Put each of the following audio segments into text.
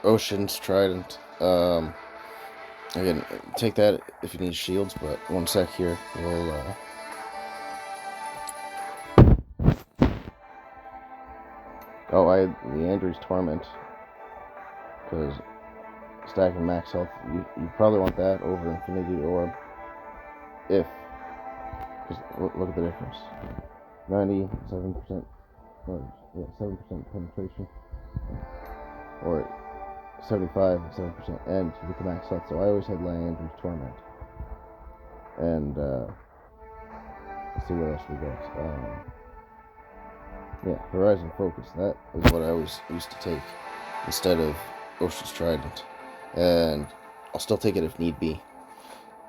Ocean's Trident. Again, take that if you need shields, but one sec here. Oh, I had Leandry's Torment, because stacking max health, you probably want that over Infinity Orb, because look at the difference. 97%, or, yeah, 7% penetration, or 75 and 7%, and you get the max health. So I always had Leandry's Torment. And let's see what else we got. Yeah, Horizon Focus. That is what I always used to take instead of Ocean's Trident. And I'll still take it if need be.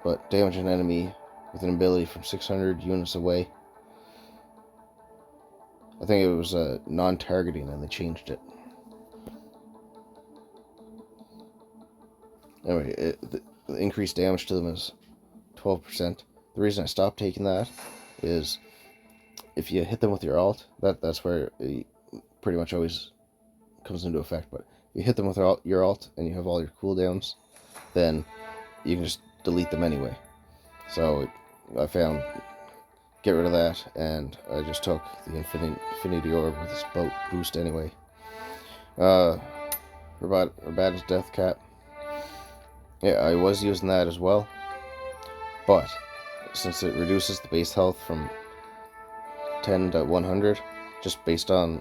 But damage an enemy with an ability from 600 units away. I think it was non-targeting and they changed it. Anyway, the increased damage to them is 12%. The reason I stopped taking that is if you hit them with your alt, that's where it pretty much always comes into effect. But if you hit them with your alt and you have all your cooldowns, then you can just delete them anyway. So I found get rid of that, and I just took the Infinity Orb with this boat boost anyway. Rabada's Death Cap. Yeah, I was using that as well, but since it reduces the base health from 10 to 100, just based on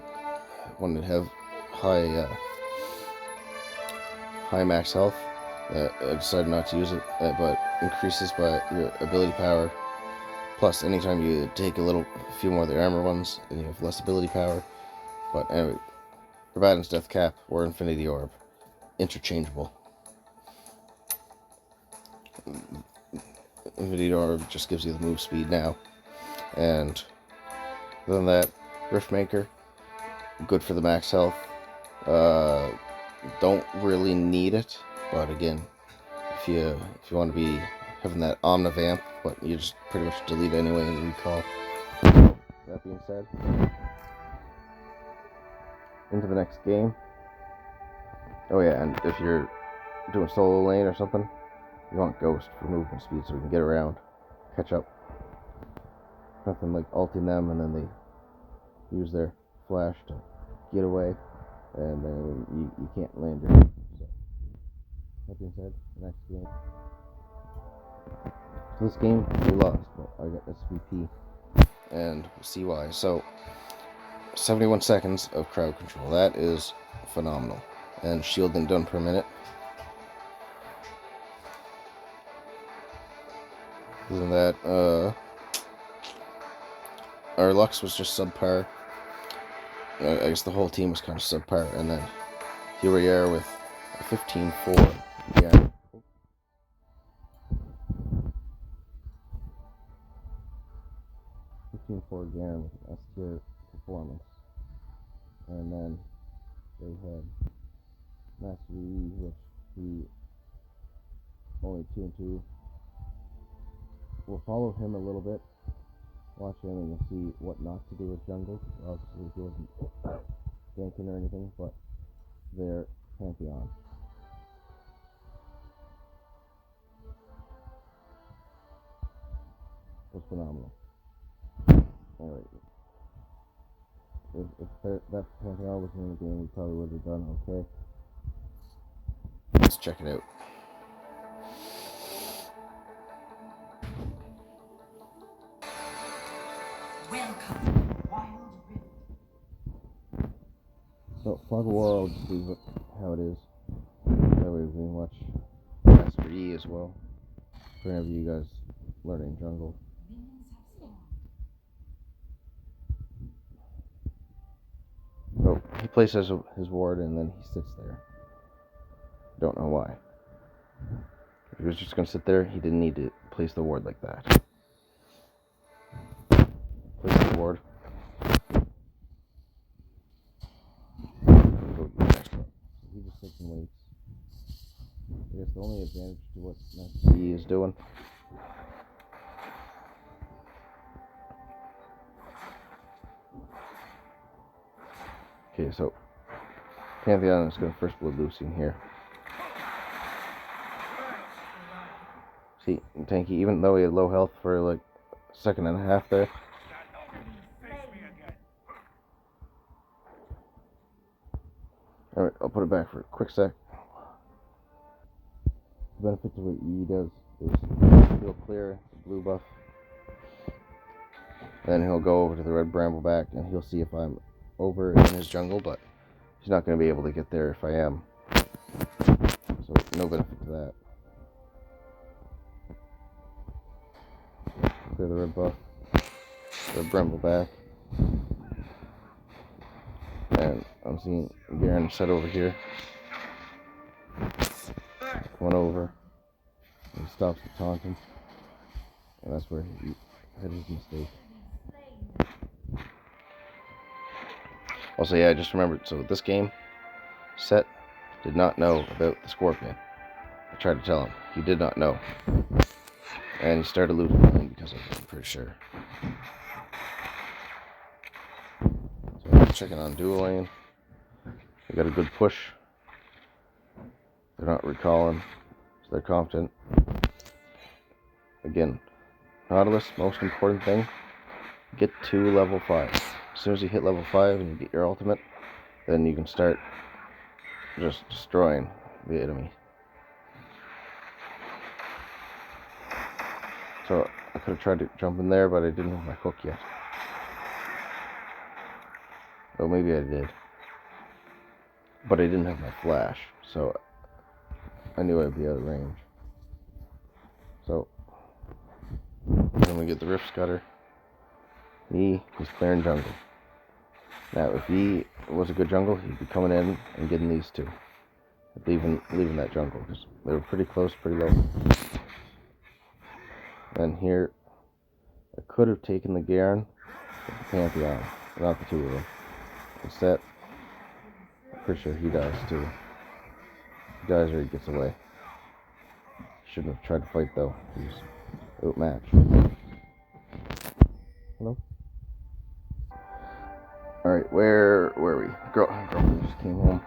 when it have high max health, I decided not to use it, but increases by your ability power. Plus, anytime you take a few more of the armor ones, and you have less ability power. But anyway, Rabada's Death Cap or Infinity Orb, interchangeable. Infinity Orb just gives you the move speed now. And other than that, Riftmaker, good for the max health. Don't really need it, but again, if you want to be having that Omnivamp, but you just pretty much delete anyway in the recall. That being said, into the next game. Oh yeah, and if you're doing solo lane or something, you want Ghost for movement speed so we can get around, catch up. Nothing like ulting them and then they use their flash to get away, and then you can't land your. So, that being said, the next game. So this game we lost, but I got SVP, and we'll see why. So 71 seconds of crowd control. That is phenomenal. And shielding done per minute. Other than that, our Lux was just subpar. I guess the whole team was kind of subpar, and then here we are with a 15-4. Yeah. 15-4 Garen with an S tier performance. And then they had Master E, which he only 2-2. We'll follow him a little bit. Watch him and you'll see what not to do with jungle. Obviously he wasn't ganking or anything, but their Pantheon was phenomenal. Alright. If that Pantheon was in the game, we probably would have done okay. Let's check it out. So, Fog of War, I'll just leave it how it is. That way we can watch Master E as well. For any of you guys learning jungle. So, he places his ward and then he sits there. Don't know why. If he was just going to sit there, he didn't need to place the ward like that. Place the ward. He just sits and waits. I guess the only advantage to what Master E is doing. Okay, so Pantheon is going to first blood Lucy in here. See, Tanky, even though he had low health for like a second and a half there. Alright, I'll put it back for a quick sec. The benefit of what E does is he'll clear the blue buff. Then he'll go over to the red brambleback and he'll see if I'm over in his jungle, but he's not going to be able to get there if I am. So no benefit to that. Clear the red buff, red brambleback. And I'm seeing Garen set over here. Coming over. He stops the taunting. And that's where he had his mistake. Also, yeah, I just remembered. So this game, Set did not know about the Scorpion. I tried to tell him. He did not know. And he started losing the lane because of it, I'm pretty sure. So I'm checking on dual lane. They got a good push. They're not recalling, so they're confident. Again, Nautilus, most important thing, get to level 5. As soon as you hit level 5 and you get your ultimate, then you can start just destroying the enemy. So I could have tried to jump in there, but I didn't have my hook yet. Oh, maybe I did. But I didn't have my flash, so I knew I'd be out of range. So then we get the Rift Scutter. He's clearing jungle. Now, if he was a good jungle, he'd be coming in and getting these two. Leaving that jungle, because they were pretty close, pretty low. And here, I could have taken the Garen with the Pantheon, not the two of them. Instead, I'm pretty sure he dies too. He dies or he gets away. Shouldn't have tried to fight though. He's outmatched. Hello? Alright, where were we? Girlfriend just came home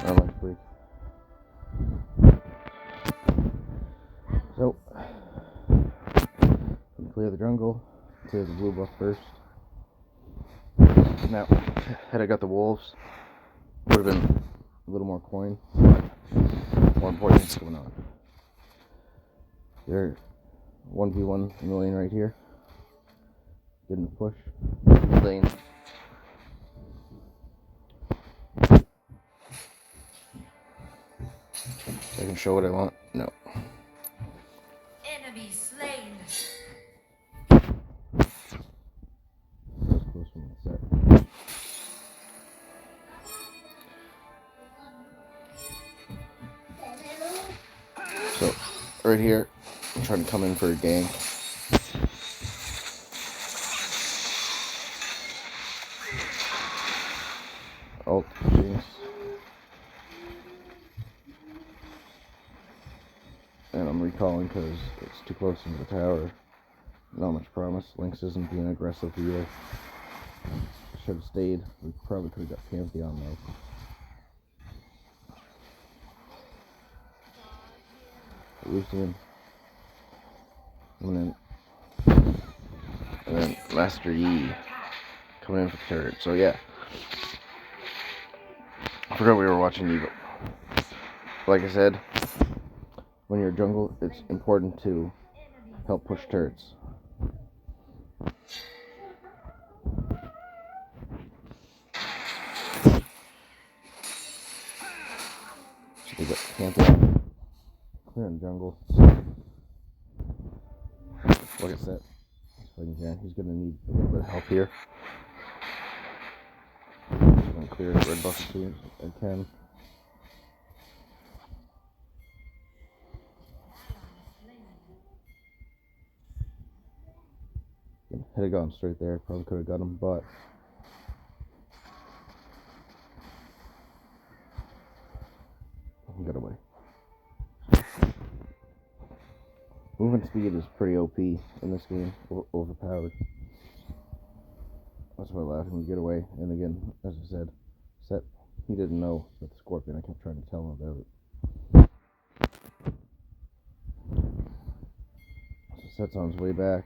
on lunch break. So, clear the jungle, clear the blue buff first. Now, had I got the wolves, would have been a little more coin, but more important things going on. They're 1v1 in the lane right here. Getting the push. Lane. I can show what I want. No. Enemy slain. That's close from the set. So, right here, I'm trying to come in for a gank. Ult, Jinx. And I'm recalling because it's too close into the tower. Not much promise. Lynx isn't being aggressive either. Should have stayed. We probably could have got Pantheon though. Lucian. Coming in. And then Master Yi coming in for the turret. So yeah. I forgot we were watching Yi, but like I said, when you're jungle, it's important to help push turrets. So we got Pantheon clearing jungle. Like I said, he's gonna need a little bit of help here. I'm gonna clear the red buff as soon as I can. Had I gone straight there, probably could have got him, but he got away. Movement speed is pretty OP in this game, overpowered. That's what allowed him to get away. And again, as I said, Set he didn't know about the scorpion. I kept trying to tell him about it. So Set's on his way back.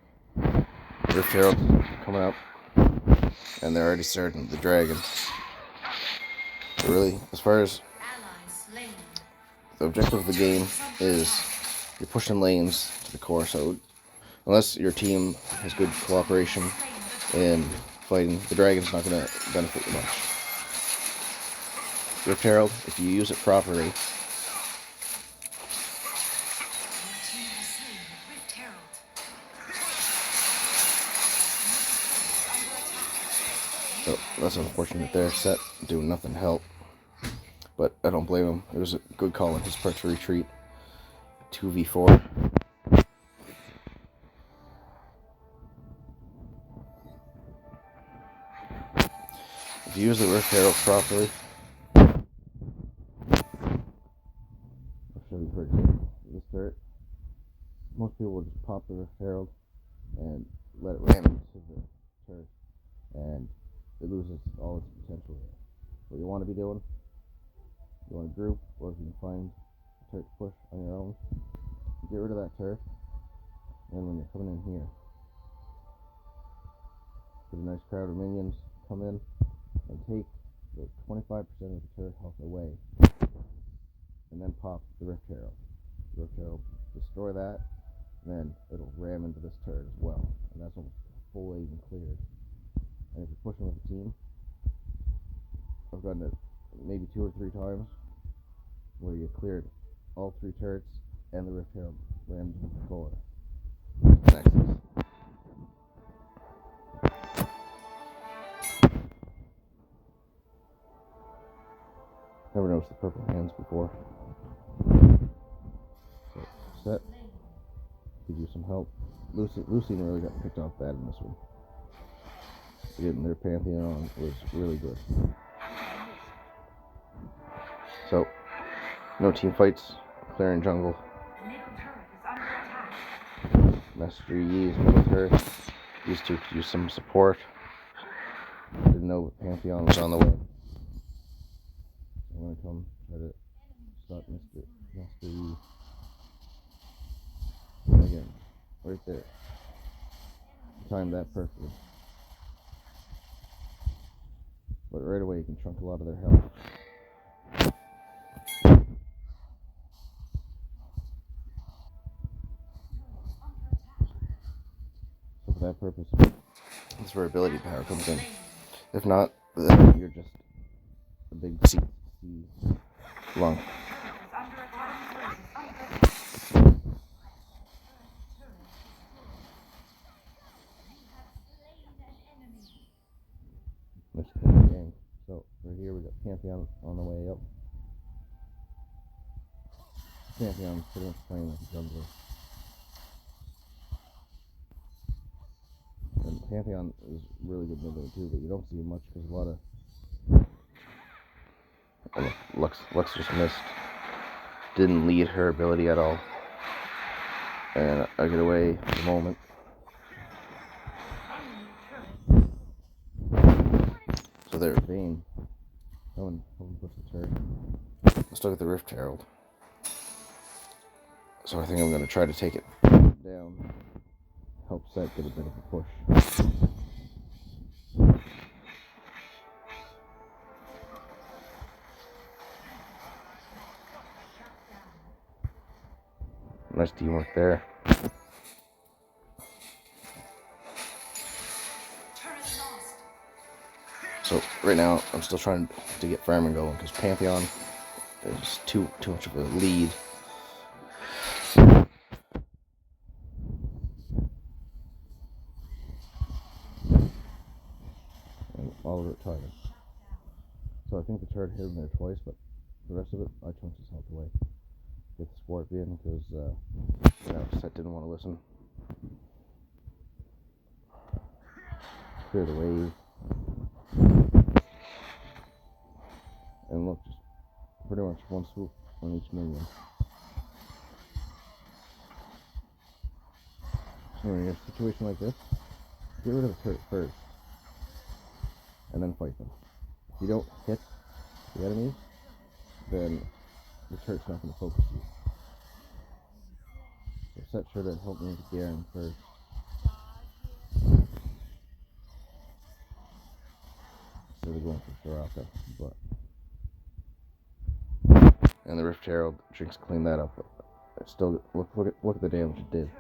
Rift Herald coming up, and they're already starting the dragon. But really, as far as the objective of the game is, you're pushing lanes to the core. So unless your team has good cooperation in fighting, the dragon's not going to benefit you much. Rift Herald, if you use it properly, so that's unfortunate there. Set doing nothing to help, but I don't blame him. It was a good call on his part to retreat. 2v4. If you use the Rift Herald properly, I'll show you for this turret. Most people will just pop the Rift Herald and let it ram into the turret, and it loses all its potential. What you want to be doing, you want to group, or if you can find a turret to push on your own, get rid of that turret, and when you're coming in here, put a nice crowd of minions, come in, and take the 25% of the turret health away, and then pop the Rift Herald. The Rift Herald, destroy that, and then it'll ram into this turret as well, and that's almost fully even cleared. And if you're pushing with a team, I've gotten it maybe 2 or 3 times where you cleared all 3 turrets and the Rift Herald rammed into the core. Next. Never noticed the purple hands before. So, Set. Give you some help. Lucian really got picked off bad in this one. Getting their Pantheon was really good. So, no team fights. Clearing jungle. Master Yi's middle turret. These two could use some support. Didn't know Pantheon was on the way. I'm gonna come try to stop Master Yi. And again, right there. Timed that perfectly. But right away you can chunk a lot of their health. So for that purpose, that's where ability power comes in. If not, then you're just a big C lung. Gang. So right here we got Pantheon on the way up. Pantheon's pretty much playing like a jungler. And Pantheon is really good mid lane too, but you don't see much because a lot of Lux just missed. Didn't lead her ability at all. And I get away for the moment. So there, Vayne. Someone push the turret. Let's look at the Rift Herald. So I think I'm going to try to take it down. Help Set get a bit of a push. Nice teamwork there. So right now I'm still trying to get farming going because Pantheon is too much of a lead. And all of it tired. So I think the turret hit him there twice, but the rest of it I chunked his health away. Get the scorpion because Set didn't want to listen. Clear the wave. And look, just pretty much one swoop on each minion. So when you're in a situation like this, get rid of the turret first, and then fight them. If you don't hit the enemies, then the turret's not going to focus you. So set sure to help me with Garen first. Instead of going for Soraka, but and the Rift Herald Jinx cleaned that up. It still look at the damage it did.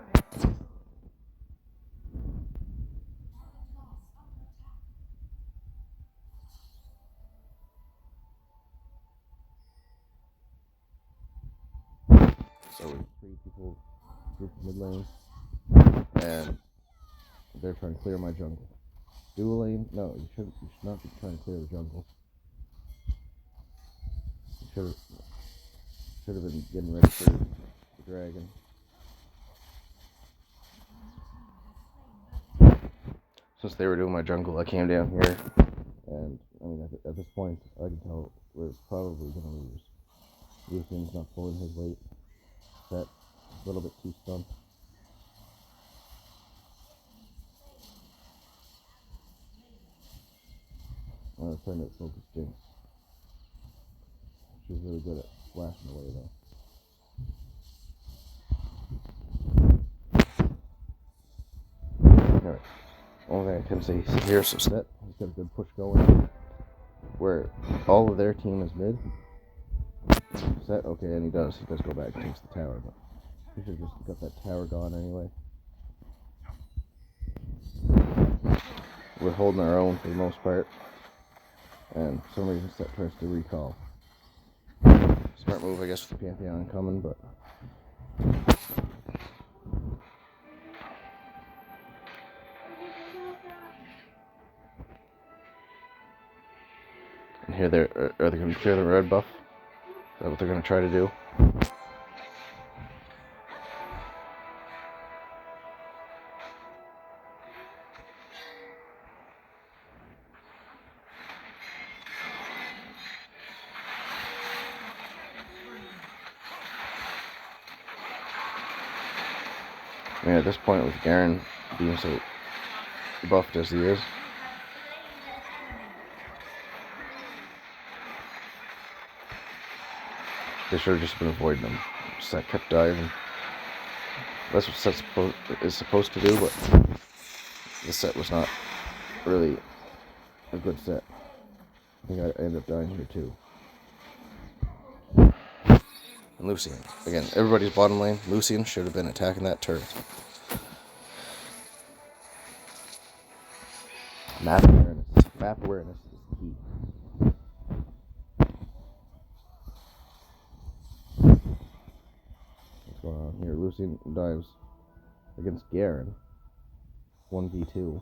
So we 3 people group mid lane, and they're trying to clear my jungle. Dual lane? No, you should not be trying to clear the jungle. You should have been getting ready for the dragon. Since they were doing my jungle, I came down here, and I mean at this point I can tell we're probably gonna lose. Lucian's not pulling his weight. Set a little bit too stunned. I was trying to focus Jinx. She's really good at flashing away though. Alright. Only thing I can say is here, so Set, he's got a good push going. Where all of their team is mid. Set, okay, and he does go back and takes the tower, but he should have just got that tower gone anyway. We're holding our own for the most part. And for some reason Set tries to recall. Smart move, I guess, with the Pantheon coming, but and here are they going to clear the red buff? Is that what they're going to try to do? I mean, at this point, with Garen being so buffed as he is, they should have just been avoiding him. Set kept diving. That's what Set is supposed to do, but the Set was not really a good set. I think I ended up dying here too. And Lucian. Again, everybody's bottom lane. Lucian should have been attacking that turret. Map awareness. Map awareness is key. What's going on here? Lucian dives against Garen. 1v2.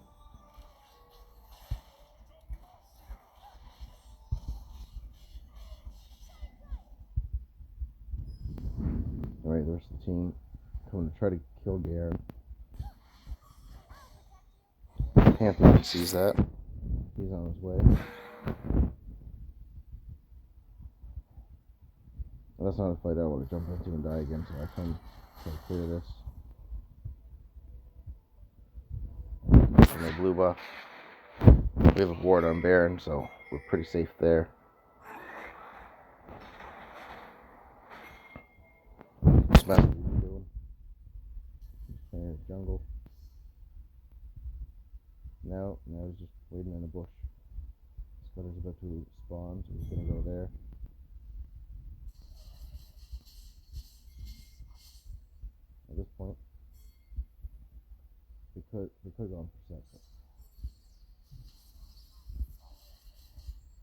Alright, the rest of the team coming to try to kill Garen. Pantheon sees that. He's on his way. Well, that's not a fight I want to jump into and die again, so I can try to clear this. And the blue buff. We have a ward on Baron, so we're pretty safe there. Smash what he's doing. He's playing his jungle. Now he's just waiting in a bush. Scudder's about to spawn, so he's gonna go there. At this point, we could go on for Set.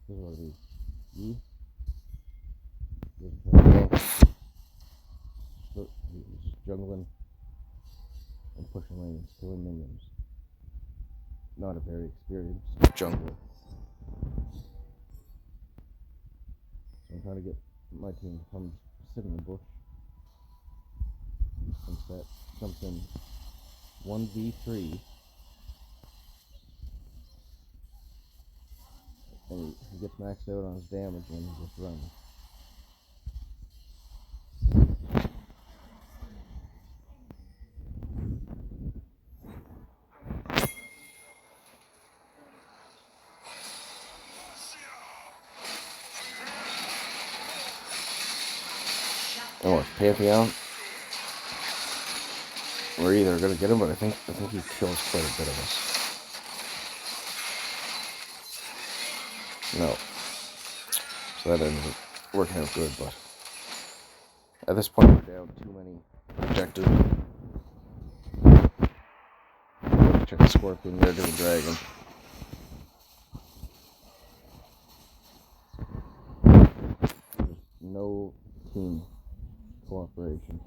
This is what it is. You doesn't try to game. So he's just jungling and pushing lanes, killing minions. Not a very experienced jungler. So I'm trying to get my team to come sit in the bush. And Set jumps in 1v3. And he gets maxed out on his damage when he just runs. or Pantheon. We're either gonna get him, but I think he kills quite a bit of us. No. So that ended up working out good, but at this point we're down too many objectives. Check the Scorpion, they're doing Dragon. There's no team cooperation.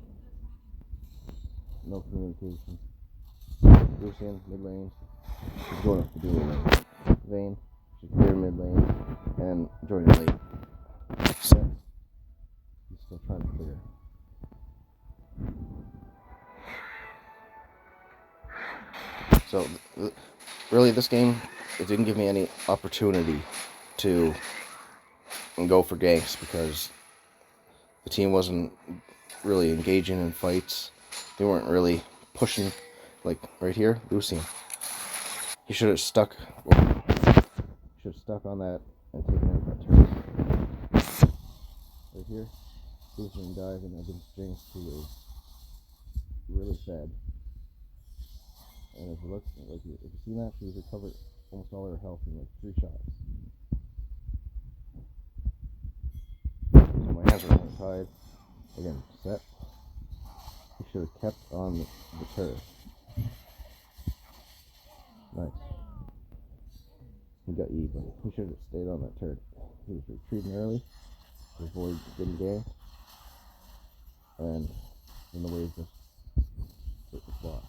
No communication. Lucian, mid lane. He's going up to do a Vayne. She's clear mid lane. And joining late. So, he's still trying to clear. So, really, this game, it didn't give me any opportunity to go for ganks because the team wasn't really engaging in fights. They weren't really pushing, like right here, Lucian. He should have stuck on that and taken out that turret. Right here, Lucian diving against Jinx, who is really fed. And if you look, like if you see that, she's recovered almost all her health in like 3 shots. So my hands are really tied. Again, set. He should have kept on the turret. Nice. He got E, but he should have stayed on that turret. He was retreating early to avoid getting ganked. And then the wave just hit the spot.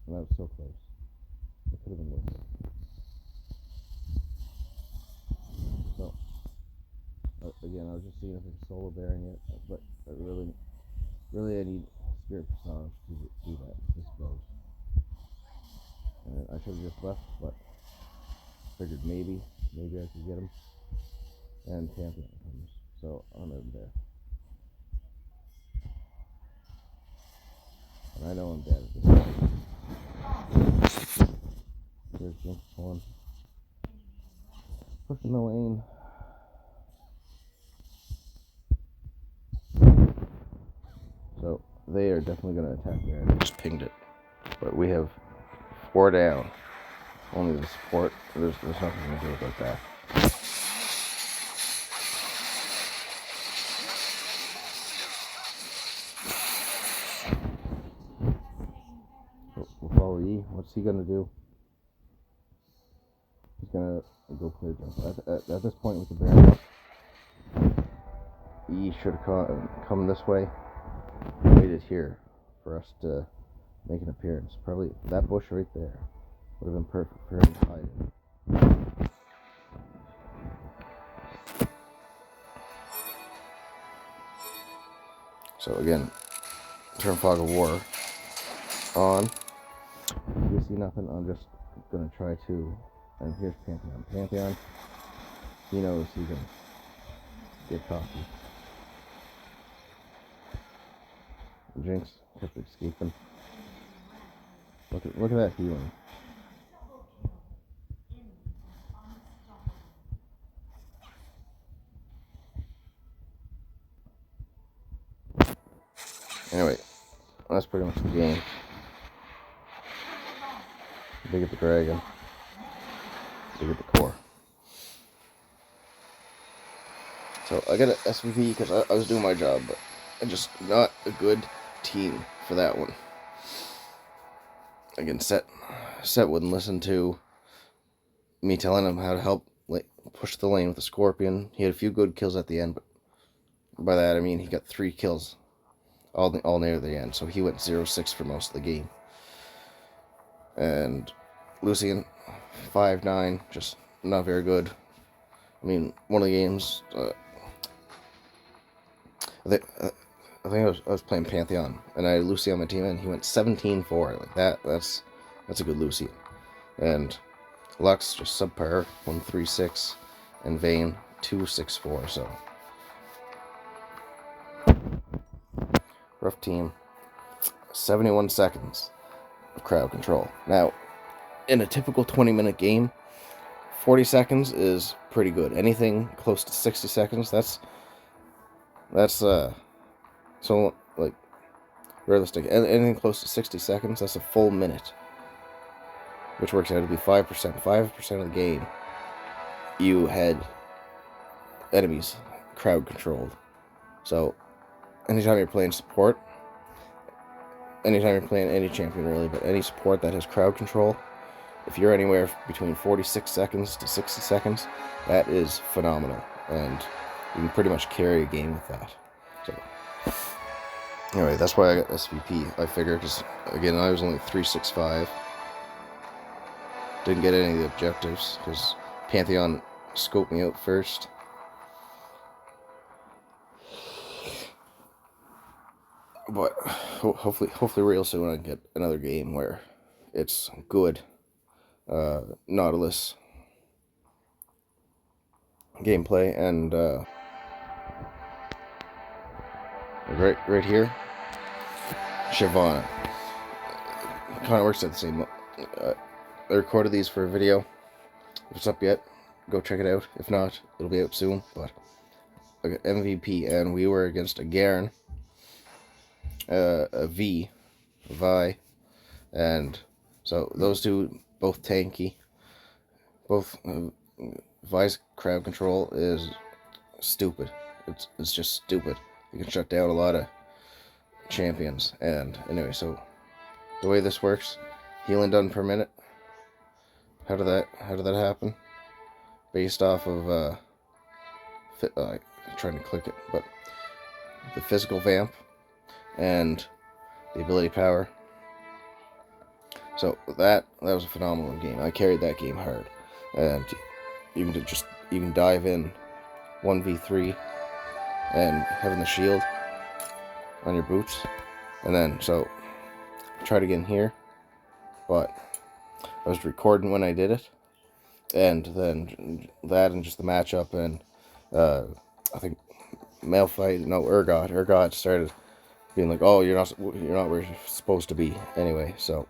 And that was so close. It could have been worse. So, again, I was just seeing if I could solo bearing it, but I really I need Spirit Persona to do that. This build. And I should have just left, but figured maybe I could get him. And Pantheon comes, so I'm in there. And I know I'm dead at this point. There's Jinx one. Pushing the lane. So they are definitely going to attack there. I just pinged it. But we have 4 down. Only the support. There's nothing to do about that. So we'll follow E. What's he going to do? He's going to go clear jump. At this point with the bear, E should have come this way. Waited here for us to make an appearance. Probably that bush right there would have been perfect for him to hide in. So again, turn Fog of War on. If you see nothing, I'm just gonna try to. And here's Pantheon. Pantheon, he knows he can get cocky. Jinx kept escaping. Look at that healing. Anyway, that's pretty much the game. They get the dragon. They get the core. So I got an SVP because I was doing my job, but I just not a good team for that one. Again, Set wouldn't listen to me telling him how to help push the lane with the Scorpion. He had a few good kills at the end, but by that I mean he got 3 kills all near the end, so he went 0-6 for most of the game. And Lucian 5-9, just not very good. I mean, one of the games, I think I was playing Pantheon, and I had Lucy on my team, and he went 17-4. Like that's a good Lucy. And Lux just subpar, 1-3-6, and Vayne 2-6-4. So rough team. 71 seconds of crowd control. Now, in a typical 20-minute game, 40 seconds is pretty good. Anything close to 60 seconds, that's so like realistic. Anything close to 60 seconds, that's a full minute, which works out to be 5%. 5% of the game, you had enemies crowd controlled. So anytime you're playing support, anytime you're playing any champion really, but any support that has crowd control, if you're anywhere between 46 seconds to 60 seconds, that is phenomenal, and you can pretty much carry a game with that. So anyway, that's why I got SVP. I figured, because again, I was only 365. Didn't get any of the objectives because Pantheon scoped me out first. But hopefully real soon I can get another game where it's good Nautilus gameplay, and right here, Shyvana. Kind of works at the same. I recorded these for a video. If it's up yet, go check it out. If not, it'll be out soon. But I got MVP, and we were against a Garen, a Vi, and so those two both tanky. Both Vi's crowd control is stupid. It's just stupid. You can shut down a lot of champions. And anyway, so the way this works, healing done per minute. How did that happen? Based off of trying to click it, but the physical vamp and the ability power. So that was a phenomenal game. I carried that game hard, and you can dive in 1v3 and having the shield on your boots, and then so try to get in here, but I was recording when I did it, and then that and just the matchup, and I think Urgot started being like, oh, you're not where you're supposed to be anyway. So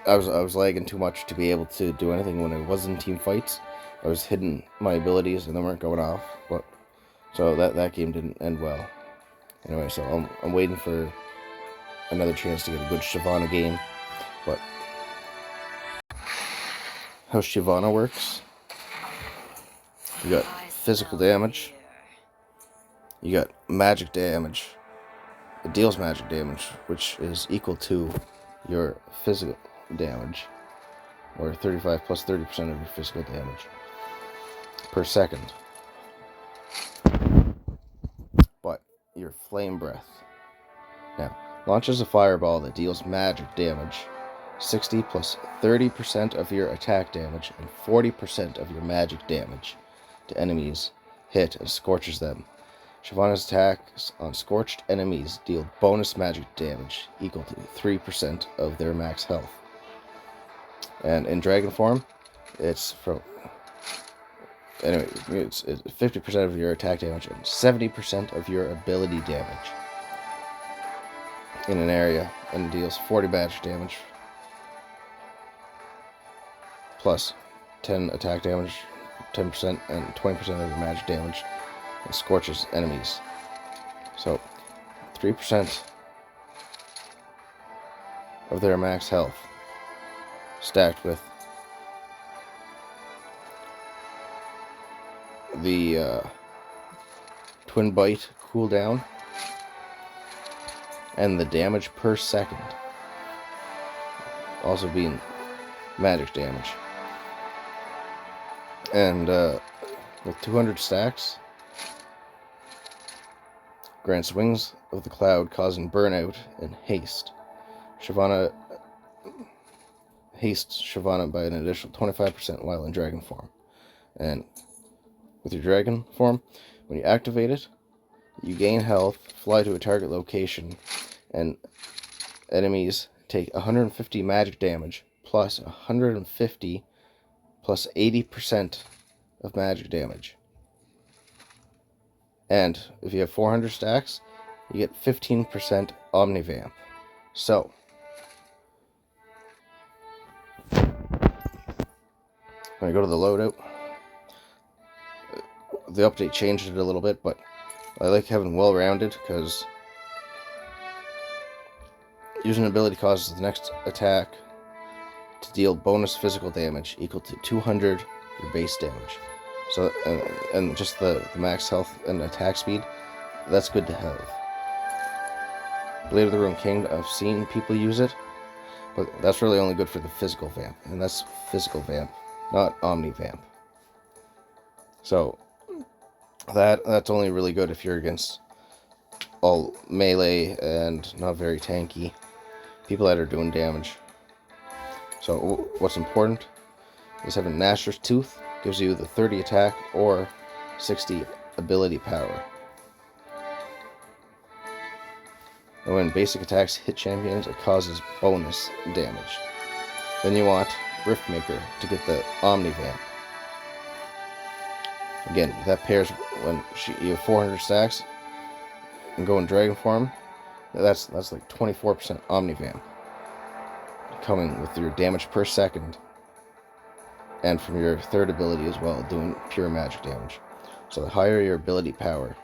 I was lagging too much to be able to do anything when I was in team fights. I was hitting my abilities and they weren't going off, but so that game didn't end well. Anyway, so I'm waiting for another chance to get a good Shyvana game. But how Shyvana works, you got physical damage, you got magic damage. It deals magic damage, which is equal to your physical damage, or 35 plus 30% of your physical damage per second. But your flame breath now launches a fireball that deals magic damage, 60 plus 30% of your attack damage and 40% of your magic damage to enemies hit and scorches them. Shyvana's attacks on scorched enemies deal bonus magic damage equal to 3% of their max health. And in dragon form, it's 50% of your attack damage and 70% of your ability damage in an area, and it deals 40 magic damage plus 10 attack damage, 10% and 20% of your magic damage, and scorches enemies. So 3% of their max health stacked with the twin bite cooldown and the damage per second also being magic damage. And with 200 stacks, grants wings of the cloud, causing burnout and haste. Shyvana hastes Shyvana by an additional 25% while in dragon form. And with your dragon form, when you activate it, you gain health, fly to a target location, and enemies take 150 magic damage plus 150 plus 80% of magic damage. And if you have 400 stacks, you get 15% Omnivamp. So when I go to the loadout, the update changed it a little bit, but I like having well-rounded because using an ability causes the next attack to deal bonus physical damage equal to 200 your base damage. So, and just the max health and attack speed, that's good to have. Blade of the Ruined King, I've seen people use it, but that's really only good for the physical vamp, and that's physical vamp, not omni vamp. So that's only really good if you're against all melee and not very tanky people that are doing damage. So what's important is having Gnasher's Tooth. Gives you the 30 attack or 60 ability power. And when basic attacks hit champions, it causes bonus damage. Then you want Riftmaker to get the Omni Vamp. Again, that pairs when you have 400 stacks and go in Dragon form. That's like 24% Omni Vamp coming with your damage per second. And from your third ability as well, doing pure magic damage. So the higher your ability power.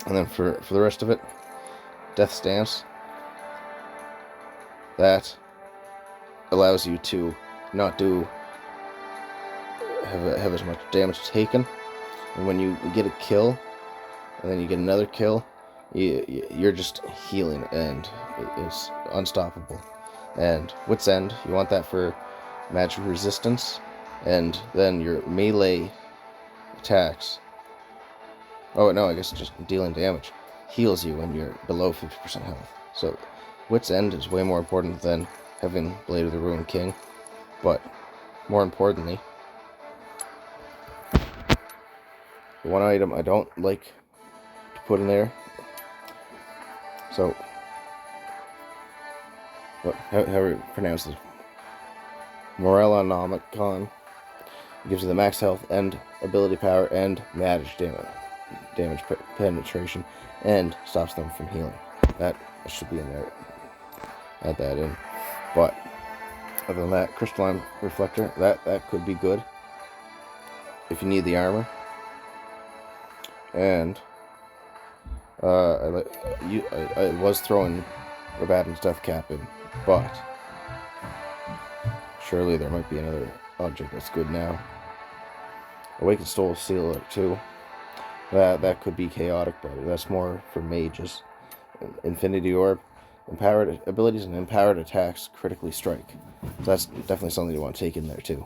And then for the rest of it, Death Stance. That allows you to not have as much damage taken. And when you get a kill, and then you get another kill, you're just healing, and it's unstoppable. And Wit's End, you want that for magic resistance, and then your melee attacks. Oh no, I guess just dealing damage heals you when you're below 50% health. So Wit's End is way more important than having Blade of the Ruined King. But more importantly, the one item I don't like to put in there. So how do we pronounce it? Morellonomicon. It gives you the max health and ability power and damage penetration, and stops them from healing. That should be in there. Add that in. But other than that, Crystalline Reflector, that could be good if you need the armor. And I was throwing Rabadon's Death Cap in, but surely there might be another object that's good now. Awakened Soul Sealer too. That could be chaotic, but that's more for mages. Infinity Orb, empowered abilities and empowered attacks critically strike. So that's definitely something you want to take in there too.